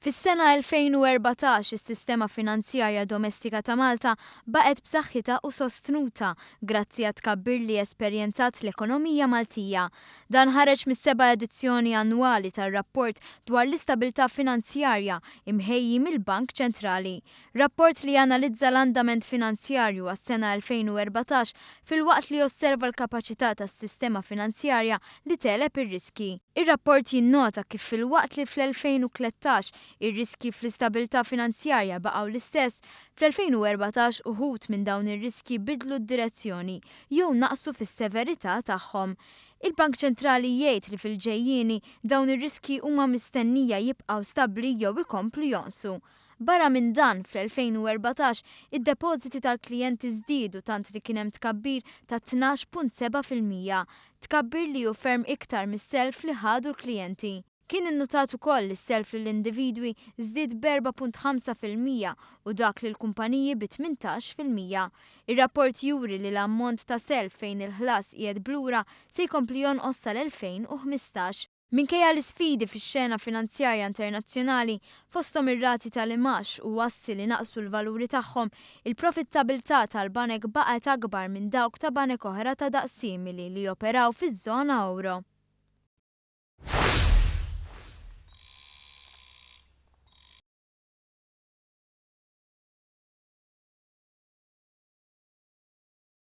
Fis-sena 2014 is-sistema finanzjarja domestika ta' Malta baqgħet b'saħħitha u sostnuta grazzi għat tkabbir li esperjenzat l-ekonomija Maltija. Dan ħareġ mis-seba' edizzjoni annwali tar-rapport dwar l-istabilità finanzjarja imħejji mill-Bank Ċentrali. Rapport li analizza l-andament finanzjarju għas-sena 2014 filwaqt li osserva l-kapaċità tas-sistema finanzjarja li teleb ir-riski. Ir-rapport jinnota kif filwaqt li fl-2013 ir-riski fl-istabilità finanzjarja baqgħu l-istess, fl-2014 uħud minn dawn ir-riski bidlu d-direzzjoni jew naqsu fis-severità tagħhom. Il-Bank Ċentrali jgħid li fil-ġejjieni dawn ir-riski huma mistennija jibqgħu stabbli jew ikomplu jonqsu. Barra minn dan, fl-2014 id-depożiti tal-klijenti żdiedu tant li kien hemm tkabbir ta' 12.7%, tkabbir li hu ferm iktar mis-self li ħadu l-klijenti. Kien innotat ukoll li s-self lill-individwi żdied b'4.5% u dak lill-kumpaniji bi 18%. Ir-rapport juri li l-ammont ta' self fejn il-ħlas qiegħed blura se jkompli jonqos sal-2015. Minkejja l-isfidi fix-xena finanzjarja internazzjonali fosthom ir-rati tal-imax u assi li naqsu l-valuri tagħhom, il-profittabilità tal-banek baqgħet akbar minn dawk ta' banek oħra ta' daqs simili li joperaw fiż-żona euro.